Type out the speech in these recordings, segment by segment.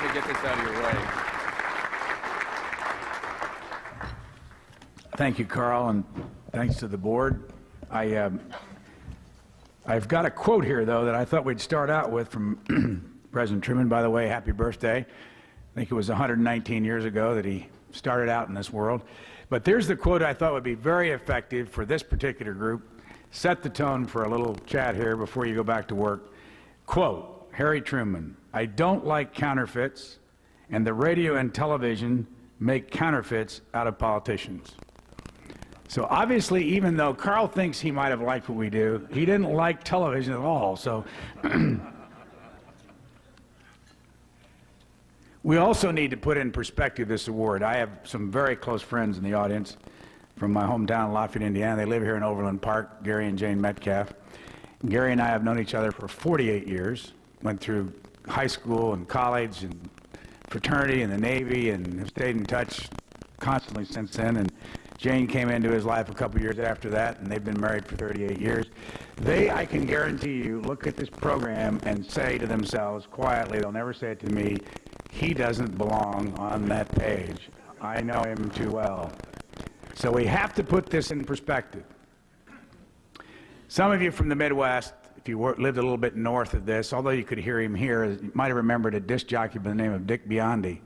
to get this out of your way. Thank you, Carl, and thanks to the board. I've got a quote here, though, that I thought we'd start out with from President Truman. By the way, happy birthday. I think it was 119 years ago that he started out in this world. But there's the quote I thought would be very effective for this particular group. Set the tone for a little chat here before you go back to work. Quote, Harry Truman, I don't like counterfeits, and the radio and television make counterfeits out of politicians. So obviously, even though Carl thinks he might have liked what we do, he didn't like television at all. So we also need to put in perspective this award. I have some very close friends in the audience from my hometown, Lafayette, Indiana. They live here in Overland Park, Gary and Jane Metcalf. Gary and I have known each other for 48 years, went through high school and college and fraternity and the Navy, and have stayed in touch constantly since then. And Jane came into his life a couple years after that, and they've been married for 38 years. They, I can guarantee you, look at this program and say to themselves quietly, they'll never say it to me, he doesn't belong on that page. I know him too well. So we have to put this in perspective. Some of you from the Midwest, if you lived a little bit north of this, although you could hear him here, you might have remembered a disc jockey by the name of Dick Biondi.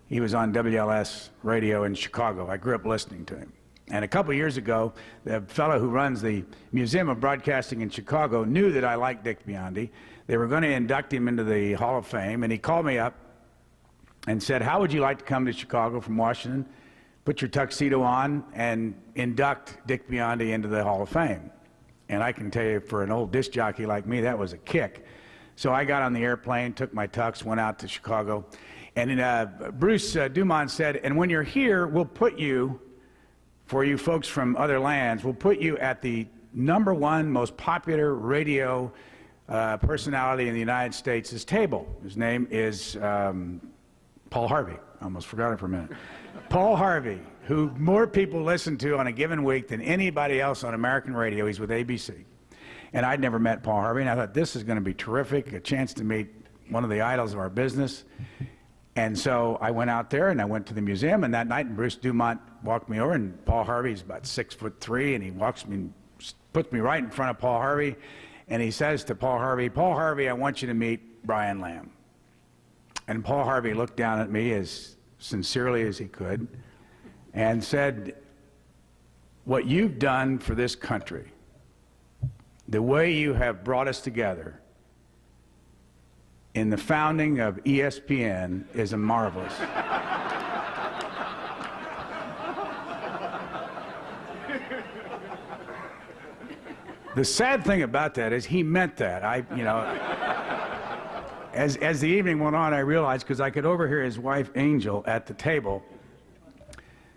He was on WLS radio in Chicago. I grew up listening to him. And a couple years ago, the fellow who runs the Museum of Broadcasting in Chicago knew that I liked Dick Biondi. They were going to induct him into the Hall of Fame, and he called me up and said, how would you like to come to Chicago from Washington, put your tuxedo on, and induct Dick Biondi into the Hall of Fame? And I can tell you, for an old disc jockey like me, that was a kick. So I got on the airplane, took my tux, went out to Chicago. And Bruce Dumont said, and when you're here, we'll put you, for you folks from other lands, we'll put you at the #1 most popular radio personality in the United States' table. His name is Paul Harvey. I almost forgot it for a minute. Paul Harvey, who more people listen to on a given week than anybody else on American radio. He's with ABC. And I'd never met Paul Harvey, and I thought this is going to be terrific, a chance to meet one of the idols of our business. And so I went out there and I went to the museum, and that night, and Bruce Dumont walked me over, and Paul Harvey's about 6'3", and he walks me, puts me right in front of Paul Harvey, and he says to Paul Harvey, I want you to meet Brian Lamb. And Paul Harvey looked down at me as sincerely as he could and said, what you've done for this country, the way you have brought us together in the founding of ESPN is marvelous. The sad thing about that is he meant that. As the evening went on, I realized, because I could overhear his wife, Angel, at the table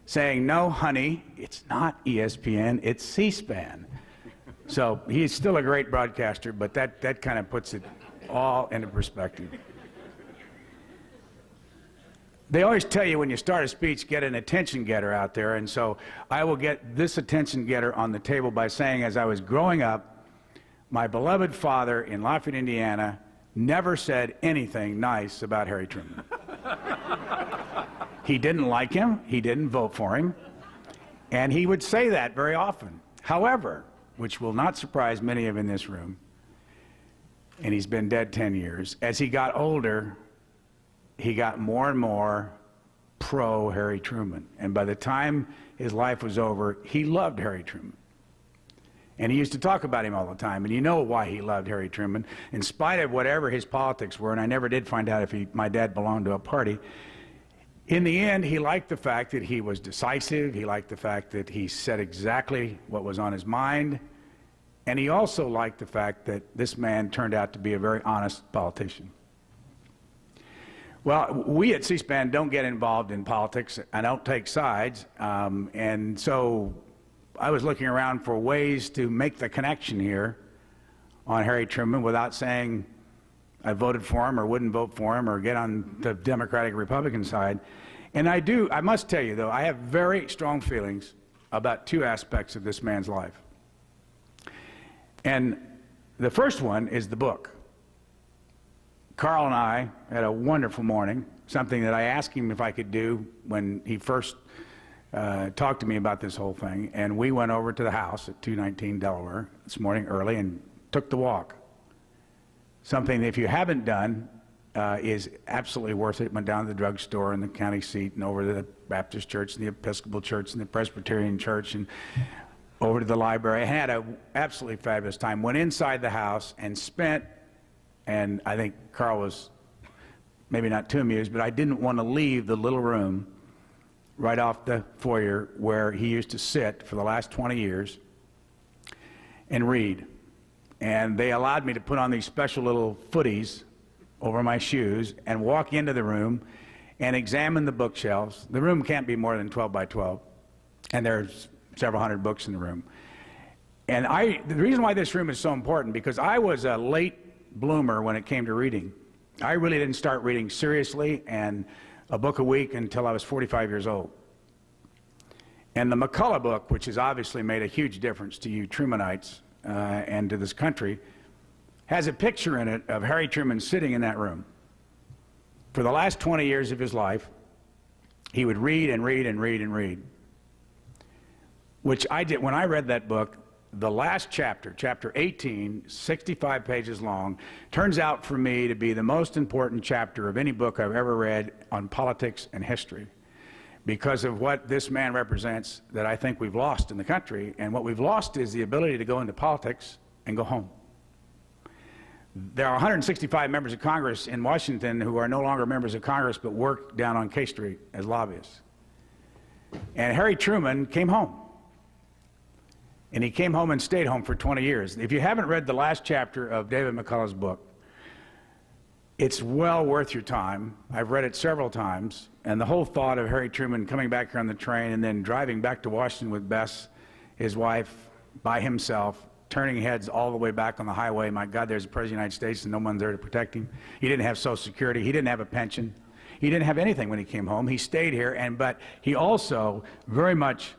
saying, no, honey, it's not ESPN, it's C-SPAN. So he's still a great broadcaster, but that kind of puts it all into perspective. They always tell you when you start a speech, get an attention getter out there, and so I will get this attention getter on the table by saying, as I was growing up, my beloved father in Lafayette, Indiana, never said anything nice about Harry Truman. He didn't like him, he didn't vote for him, and he would say that very often. However, which will not surprise many of in this room, and he's been dead 10 years, as he got older, he got more and more pro Harry Truman. And by the time his life was over, he loved Harry Truman. And he used to talk about him all the time. And you know why he loved Harry Truman. In spite of whatever his politics were, and I never did find out if my dad belonged to a party, in the end, he liked the fact that he was decisive. He liked the fact that he said exactly what was on his mind. And he also liked the fact that this man turned out to be a very honest politician. Well, we at C-SPAN don't get involved in politics. I don't take sides. And so I was looking around for ways to make the connection here on Harry Truman without saying I voted for him or wouldn't vote for him or get on the Democratic Republican side. And I must tell you, though, I have very strong feelings about two aspects of this man's life. And the first one is the book. Carl and I had a wonderful morning, something that I asked him if I could do when he first talked to me about this whole thing. And we went over to the house at 219 Delaware this morning early and took the walk. Something that if you haven't done is absolutely worth it. Went down to the drugstore and the county seat and over to the Baptist church and the Episcopal church and the Presbyterian church and over to the library. I had an absolutely fabulous time. Went inside the house and spent, and I think Carl was maybe not too amused, but I didn't want to leave the little room right off the foyer where he used to sit for the last 20 years and read. And they allowed me to put on these special little footies over my shoes and walk into the room and examine the bookshelves. The room can't be more than 12 by 12, and there's several hundred books in the room. And the reason why this room is so important, because I was a late bloomer when it came to reading. I really didn't start reading seriously and a book a week until I was 45 years old. And the McCullough book, which has obviously made a huge difference to you Trumanites and to this country, has a picture in it of Harry Truman sitting in that room. For the last 20 years of his life, he would read and read and read and read, which I did. When I read that book, the last chapter, chapter 18, 65 pages long, turns out for me to be the most important chapter of any book I've ever read on politics and history, because of what this man represents that I think we've lost in the country. And what we've lost is the ability to go into politics and go home. There are 165 members of Congress in Washington who are no longer members of Congress but work down on K Street as lobbyists. And Harry Truman came home. And he came home and stayed home for 20 years. If you haven't read the last chapter of David McCullough's book, it's well worth your time. I've read it several times. And the whole thought of Harry Truman coming back here on the train and then driving back to Washington with Bess, his wife, by himself, turning heads all the way back on the highway. My God, there's the President of the United States and no one's there to protect him. He didn't have Social Security. He didn't have a pension. He didn't have anything when he came home. He stayed here, but he also very much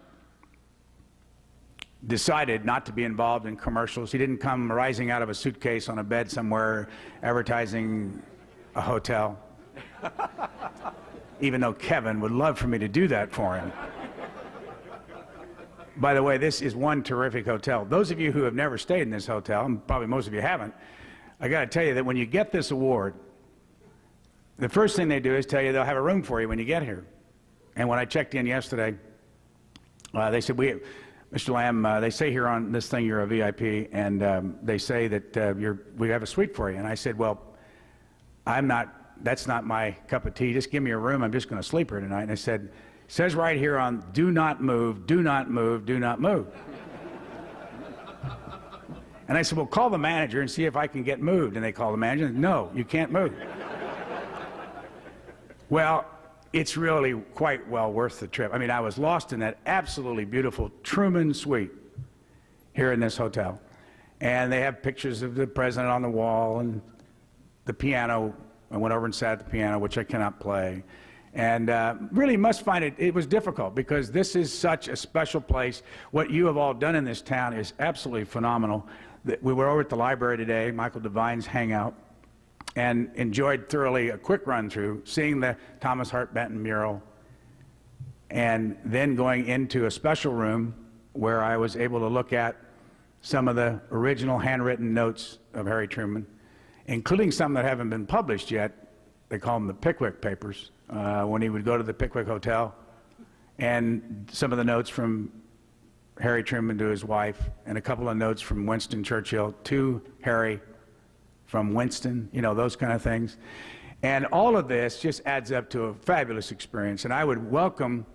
decided not to be involved in commercials. He didn't come rising out of a suitcase on a bed somewhere advertising a hotel, even though Kevin would love for me to do that for him. By the way, this is one terrific hotel. Those of you who have never stayed in this hotel, and probably most of you haven't, I got to tell you that when you get this award, the first thing they do is tell you they'll have a room for you when you get here. And when I checked in yesterday, they said, Mr. Lamb, they say here on this thing you're a VIP, and they say that we have a suite for you. And I said, well, that's not my cup of tea. Just give me a room. I'm just going to sleep here tonight. And I said, it says right here on do not move, do not move, do not move. And I said, well, call the manager and see if I can get moved. And they call the manager and no, you can't move. Well, it's really quite well worth the trip. I mean, I was lost in that absolutely beautiful Truman suite here in this hotel. And they have pictures of the president on the wall and the piano. I went over and sat at the piano, which I cannot play. And really must find it was difficult because this is such a special place. What you have all done in this town is absolutely phenomenal. We were over at the library today, Michael Devine's hangout, and enjoyed thoroughly a quick run through, seeing the Thomas Hart Benton mural, and then going into a special room where I was able to look at some of the original handwritten notes of Harry Truman, including some that haven't been published yet. They call them the Pickwick Papers, when he would go to the Pickwick Hotel, and some of the notes from Harry Truman to his wife, and a couple of notes from Winston Churchill to Harry from Winston, you know, those kind of things. And all of this just adds up to a fabulous experience. And I would welcome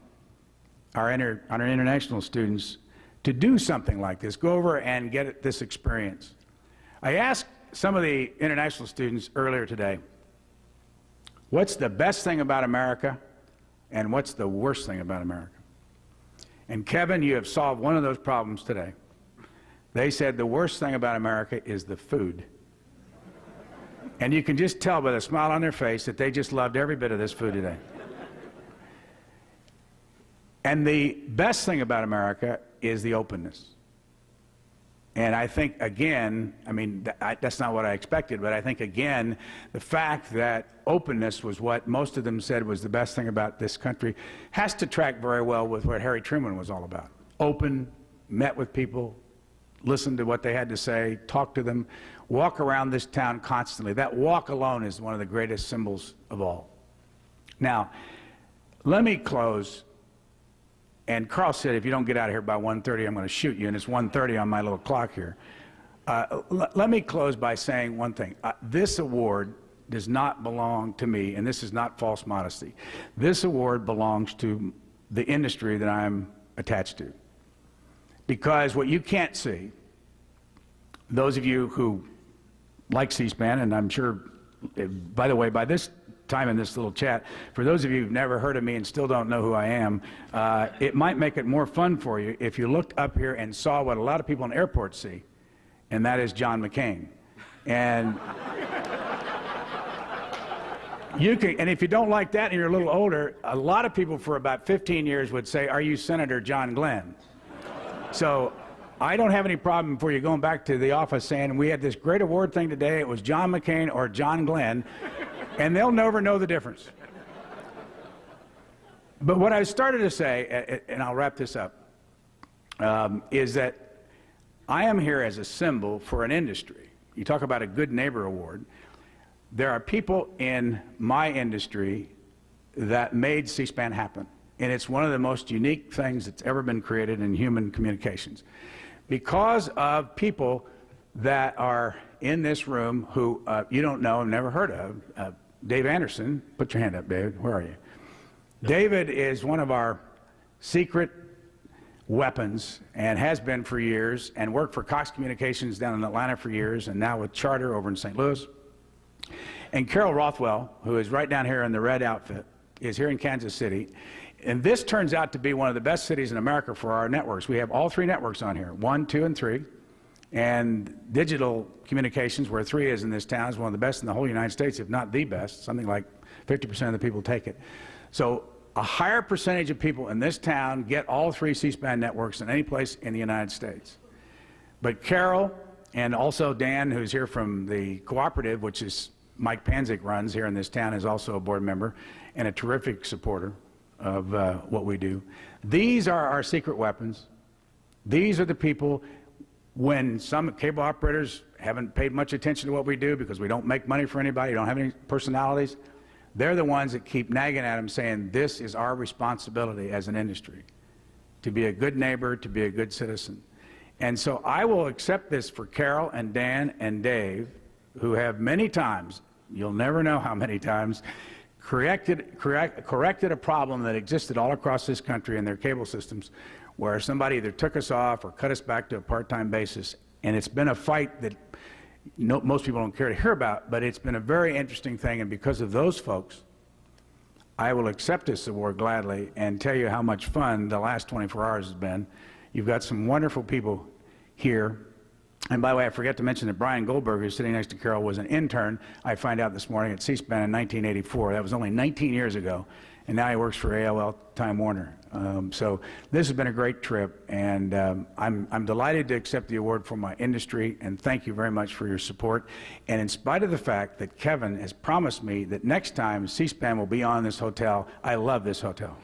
our international students to do something like this, go over and get this experience. I asked some of the international students earlier today, what's the best thing about America and what's the worst thing about America? And Kevin, you have solved one of those problems today. They said the worst thing about America is the food. And you can just tell by the smile on their face that they just loved every bit of this food today. And the best thing about America is the openness. And I think, again, I mean, that's not what I expected, but I think, again, the fact that openness was what most of them said was the best thing about this country has to track very well with what Harry Truman was all about. Open, met with people, listened to what they had to say, talk to them, walk around this town constantly. That walk alone is one of the greatest symbols of all. Now, let me close. And Carl said, if you don't get out of here by 1:30, I'm going to shoot you, and it's 1:30 on my little clock here. Let me close by saying one thing. This award does not belong to me, and this is not false modesty. This award belongs to the industry that I'm attached to. Because what you can't see, those of you who like C-SPAN, and I'm sure, by the way, by this time in this little chat, for those of you who've never heard of me and still don't know who I am, it might make it more fun for you if you looked up here and saw what a lot of people in airports see, and that is John McCain. And you can, and if you don't like that and you're a little older, a lot of people for about 15 years would say, "Are you Senator John Glenn?" So I don't have any problem for you going back to the office saying, "We had this great award thing today, it was John McCain or John Glenn," and they'll never know the difference. But what I started to say, and I'll wrap this up, is that I am here as a symbol for an industry. You talk about a Good Neighbor Award. There are people in my industry that made C-SPAN happen. And it's one of the most unique things that's ever been created in human communications. Because of people that are in this room who you don't know and never heard of. Dave Anderson, put your hand up, David. Where are you? David is one of our secret weapons and has been for years, and worked for Cox Communications down in Atlanta for years, and now with Charter over in St. Louis. And Carol Rothwell, who is right down here in the red outfit, is here in Kansas City. And this turns out to be one of the best cities in America for our networks. We have all three networks on here, 1, 2, and 3. And digital communications, where 3 is in this town, is one of the best in the whole United States, if not the best. Something like 50% of the people take it. So a higher percentage of people in this town get all 3 C-SPAN networks than any place in the United States. But Carol, and also Dan, who's here from the cooperative, which is Mike Panzik runs here in this town, is also a board member and a terrific supporter of what we do. These are our secret weapons. These are the people, when some cable operators haven't paid much attention to what we do because we don't make money for anybody, don't have any personalities, they're the ones that keep nagging at them saying, this is our responsibility as an industry, to be a good neighbor, to be a good citizen. And so I will accept this for Carol and Dan and Dave, who have many times, you'll never know how many times, corrected a problem that existed all across this country in their cable systems, where somebody either took us off or cut us back to a part-time basis. And it's been a fight that most people don't care to hear about, but it's been a very interesting thing. And because of those folks, I will accept this award gladly and tell you how much fun the last 24 hours has been. You've got some wonderful people here. And by the way, I forgot to mention that Brian Goldberg, who's sitting next to Carol, was an intern, I find out this morning, at C-SPAN in 1984. That was only 19 years ago. And now he works for AOL Time Warner. So this has been a great trip, and I'm delighted to accept the award for my industry, and thank you very much for your support. And in spite of the fact that Kevin has promised me that next time C-SPAN will be on this hotel, I love this hotel.